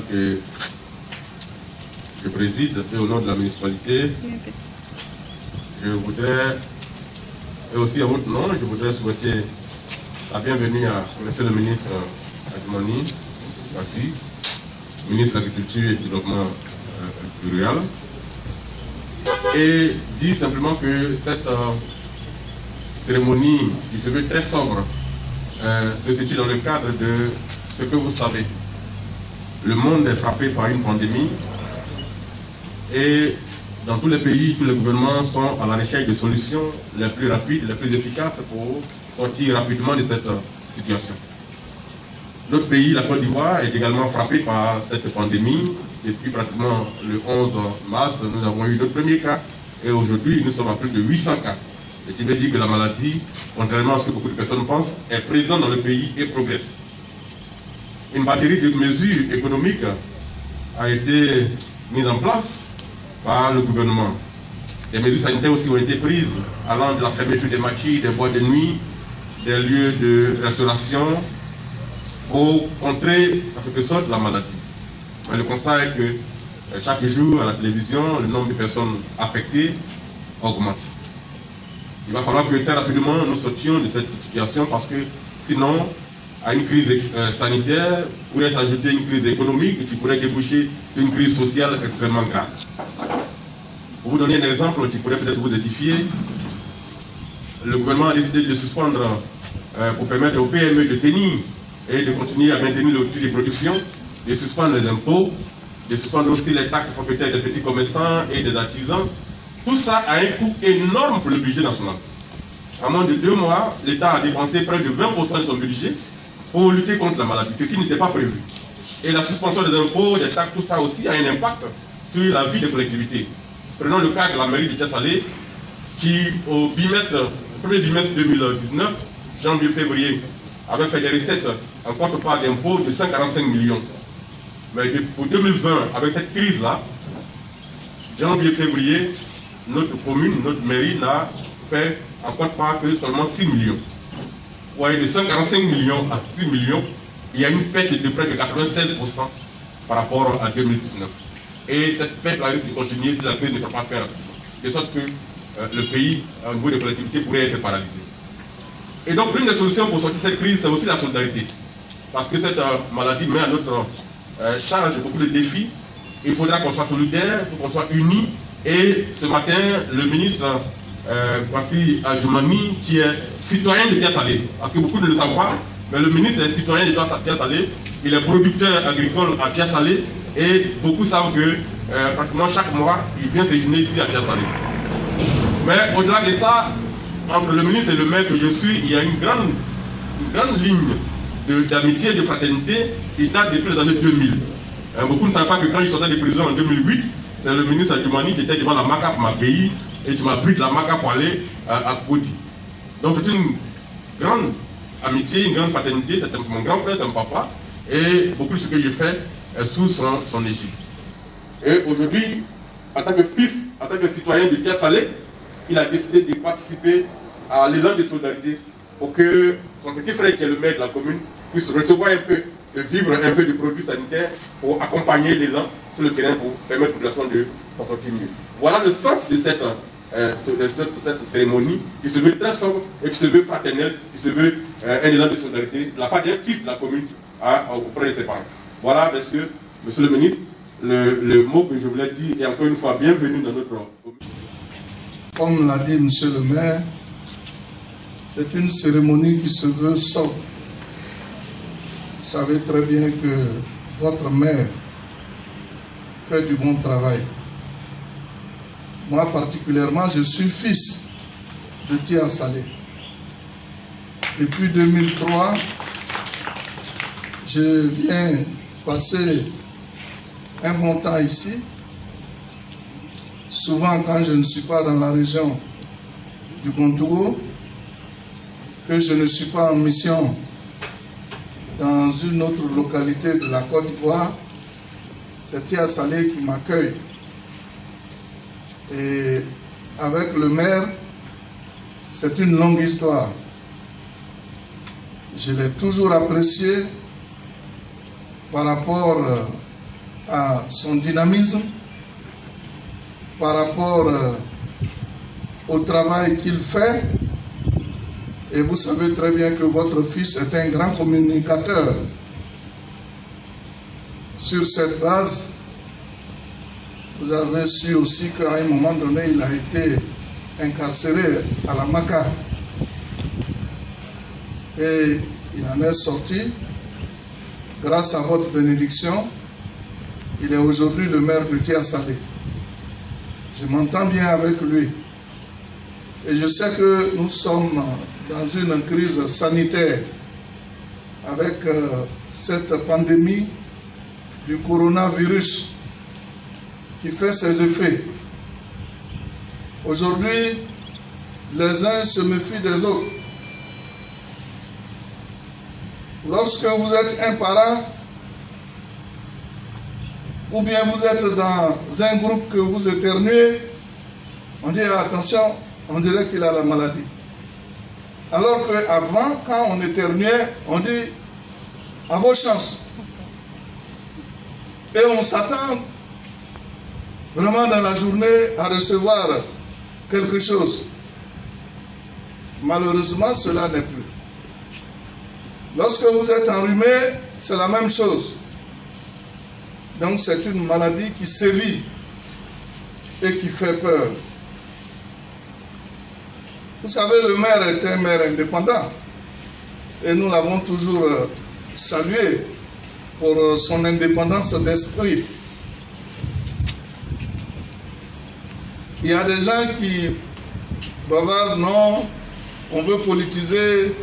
que je préside et au nom de la municipalité, je voudrais, et aussi à votre nom, je voudrais souhaiter la bienvenue à M. le ministre Adjoumani Bassi, ministre de l'Agriculture et du Développement rural, et dire simplement que cette cérémonie qui se veut très sobre se situe dans le cadre de ce que vous savez. Le monde est frappé par une pandémie et dans tous les pays, tous les gouvernements sont à la recherche de solutions les plus rapides, les plus efficaces pour sortir rapidement de cette situation. Notre pays, la Côte d'Ivoire, est également frappé par cette pandémie. Depuis pratiquement le 11 mars, nous avons eu notre premier cas et aujourd'hui, nous sommes à plus de 800 cas. Et qui veut dire que la maladie, contrairement à ce que beaucoup de personnes pensent, est présente dans le pays et progresse. Une batterie de mesures économiques a été mise en place par le gouvernement. Des mesures sanitaires aussi ont été prises, allant de la fermeture des maquis, des boîtes de nuit, des lieux de restauration, pour contrer en quelque sorte la maladie. Mais le constat est que chaque jour à la télévision, le nombre de personnes affectées augmente. Il va falloir que très rapidement nous sortions de cette situation parce que sinon, à une crise sanitaire, pourrait s'ajouter une crise économique qui pourrait déboucher sur une crise sociale extrêmement grave. Pour vous donner un exemple qui pourrait peut-être vous édifier, le gouvernement a décidé de suspendre pour permettre aux PME de tenir et de continuer à maintenir le outil de production, de suspendre les impôts, de suspendre aussi les taxes forfaitaires des petits commerçants et des artisans. Tout ça a un coût énorme pour le budget national. En moins de 2 mois, l'État a dépensé près de 20% de son budget pour lutter contre la maladie, ce qui n'était pas prévu. Et la suspension des impôts, des taxes, tout ça aussi a un impact sur la vie des collectivités. Prenons le cas de la mairie de Thiès-Salé, qui au premier bimestre 2019, janvier-février, avait fait des recettes en contrepartie d'impôts de 145 millions. Mais pour 2020, avec cette crise-là, janvier-février, notre commune, notre mairie n'a fait en contrepartie que seulement 6 millions. Vous voyez, de 145 millions à 6 millions, il y a une perte de près de 96% par rapport à 2019. Et cette perte-là risque de continuer si la crise ne peut pas faire, de sorte que le pays, au niveau des collectivités, pourrait être paralysé. Et donc, l'une des solutions pour sortir de cette crise, c'est aussi la solidarité. Parce que cette maladie met à notre charge beaucoup de défis. Il faudra qu'on soit solidaire, il faut qu'on soit unis. Et ce matin, le ministre Bassi Adjoumani, qui est citoyen de Thiès-Salé, parce que beaucoup ne le savent pas, mais le ministre est citoyen de Thiès-Salé, il est producteur agricole à Thiès-Salé, et beaucoup savent que pratiquement chaque mois, il vient séjourner ici à Thiès-Salé. Mais au-delà de ça, entre le ministre et le maire que je suis, il y a une grande ligne d'amitié, de fraternité qui date depuis les années 2000. Beaucoup ne savent pas que quand je sortais de prison en 2008, c'est le ministre Adjoumani qui était devant la MACA pour m'accueillir et qui m'a pris de la MACA pour aller à Kodi. Donc c'est une grande amitié, une grande fraternité, c'est mon grand frère, c'est mon papa, et beaucoup de ce que je fais est sous son égide. Et aujourd'hui, en tant que fils, en tant que citoyen de Thiès-Salé, il a décidé de participer à l'élan de solidarité pour que son petit frère, qui est le maire de la commune, puisse recevoir un peu, de vivre un peu de produits sanitaires pour accompagner l'élan sur le terrain pour permettre aux populations de s'en sortir mieux. Voilà le sens de cette cérémonie qui se veut très sobre et qui se veut fraternelle, qui se veut un élan de solidarité de la part d'un fils de la commune auprès de ses parents. Voilà, monsieur le ministre, le mot que je voulais dire, et encore une fois, bienvenue dans notre commune. Comme l'a dit monsieur le maire, c'est une cérémonie qui se veut sobre. Vous savez très bien que votre maire fait du bon travail. Moi particulièrement, je suis fils de Thiès-Salé. Depuis 2003, je viens passer un bon temps ici. Souvent, quand je ne suis pas dans la région du Contour, que je ne suis pas en mission dans une autre localité de la Côte d'Ivoire, c'est Thiès-Salé qui m'accueille. Et avec le maire, c'est une longue histoire. Je l'ai toujours apprécié par rapport à son dynamisme, par rapport au travail qu'il fait. Et vous savez très bien que votre fils est un grand communicateur. Sur cette base, vous avez su aussi qu'à un moment donné, il a été incarcéré à la Maka. Et il en est sorti. Grâce à votre bénédiction, il est aujourd'hui le maire de Tia-Salé. Je m'entends bien avec lui. Et je sais que nous sommes dans une crise sanitaire avec cette pandémie du coronavirus qui fait ses effets. Aujourd'hui, les uns se méfient des autres. Lorsque vous êtes un parent, ou bien vous êtes dans un groupe que vous éternuez, on dit attention, on dirait qu'il a la maladie. Alors qu'avant, quand on éternuait, on dit à vos chances. Et on s'attend vraiment dans la journée à recevoir quelque chose. Malheureusement, cela n'est plus. Lorsque vous êtes enrhumé, c'est la même chose. Donc c'est une maladie qui sévit et qui fait peur. Vous savez, le maire est un maire indépendant. Et nous l'avons toujours salué pour son indépendance d'esprit. Il y a des gens qui bavardent, non, on veut politiser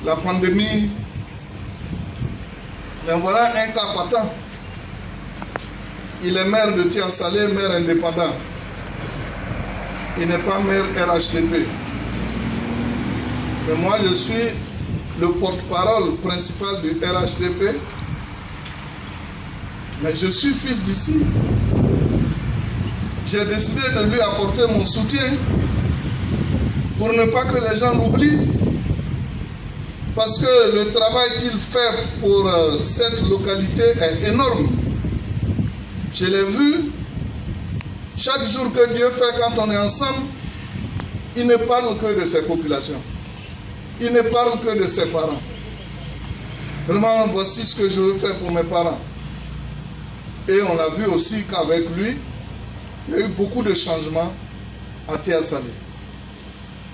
la pandémie. Mais voilà un cas patent. Il est maire de Tia-Salé, maire indépendant. Il n'est pas maire RHDP. Mais moi, je suis le porte-parole principal du RHDP. Mais je suis fils d'ici. J'ai décidé de lui apporter mon soutien pour ne pas que les gens l'oublient. Parce que le travail qu'il fait pour cette localité est énorme. Je l'ai vu. Chaque jour que Dieu fait quand on est ensemble, il ne parle que de ses populations. Il ne parle que de ses parents. Vraiment, voici ce que je veux faire pour mes parents. Et on a vu aussi qu'avec lui, il y a eu beaucoup de changements à Tia-Salé.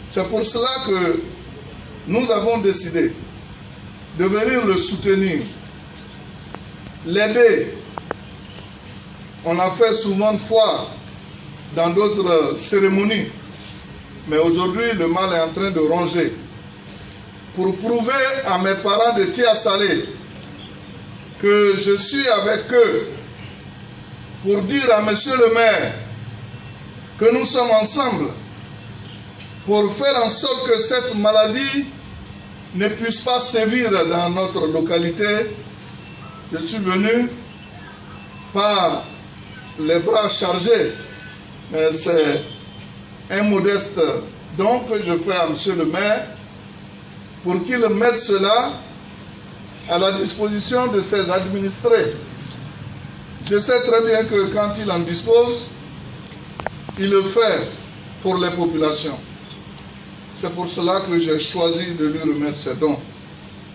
C'est pour cela que nous avons décidé de venir le soutenir, l'aider. On a fait souvent de fois dans d'autres cérémonies. Mais aujourd'hui, le mal est en train de ronger. Pour prouver à mes parents de Tia-Salé que je suis avec eux, pour dire à monsieur le maire que nous sommes ensemble, pour faire en sorte que cette maladie ne puisse pas sévir dans notre localité, je suis venu pas les bras chargés, mais c'est un modeste don que je fais à monsieur le maire pour qu'il mette cela à la disposition de ses administrés. Je sais très bien que quand il en dispose, il le fait pour les populations. C'est pour cela que j'ai choisi de lui remettre ces dons.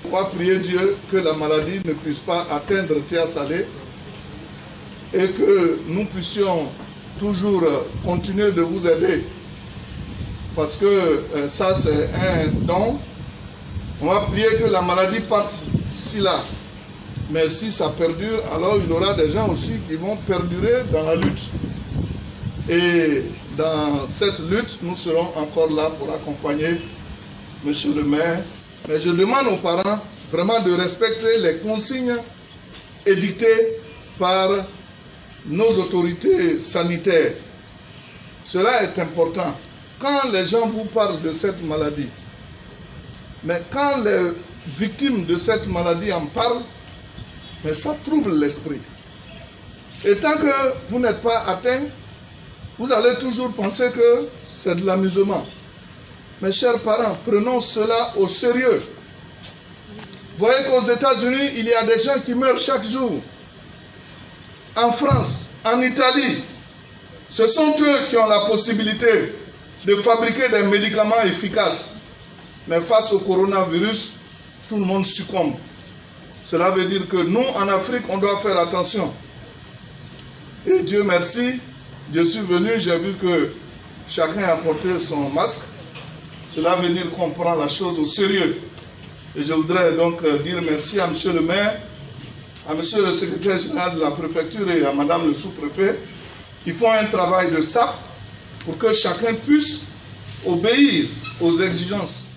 On va prier Dieu que la maladie ne puisse pas atteindre Tia-Salé et que nous puissions toujours continuer de vous aider. Parce que ça, c'est un don. On va prier que la maladie parte d'ici là. Mais si ça perdure, alors il y aura des gens aussi qui vont perdurer dans la lutte. Et dans cette lutte, nous serons encore là pour accompagner monsieur le maire. Mais je demande aux parents vraiment de respecter les consignes édictées par nos autorités sanitaires. Cela est important. Quand les gens vous parlent de cette maladie, mais quand les victimes de cette maladie en parlent, mais ça trouble l'esprit. Et tant que vous n'êtes pas atteint, vous allez toujours penser que c'est de l'amusement. Mes chers parents, prenons cela au sérieux. Vous voyez qu'aux États-Unis, il y a des gens qui meurent chaque jour. en France, en Italie, ce sont eux qui ont la possibilité de fabriquer des médicaments efficaces. Mais face au coronavirus, tout le monde succombe. Cela veut dire que nous, en Afrique, on doit faire attention. Et Dieu merci, je suis venu, j'ai vu que chacun a porté son masque. Cela veut dire qu'on prend la chose au sérieux. Et je voudrais donc dire merci à monsieur le maire, à monsieur le secrétaire général de la préfecture et à madame le sous-préfet, qui font un travail de sape pour que chacun puisse obéir aux exigences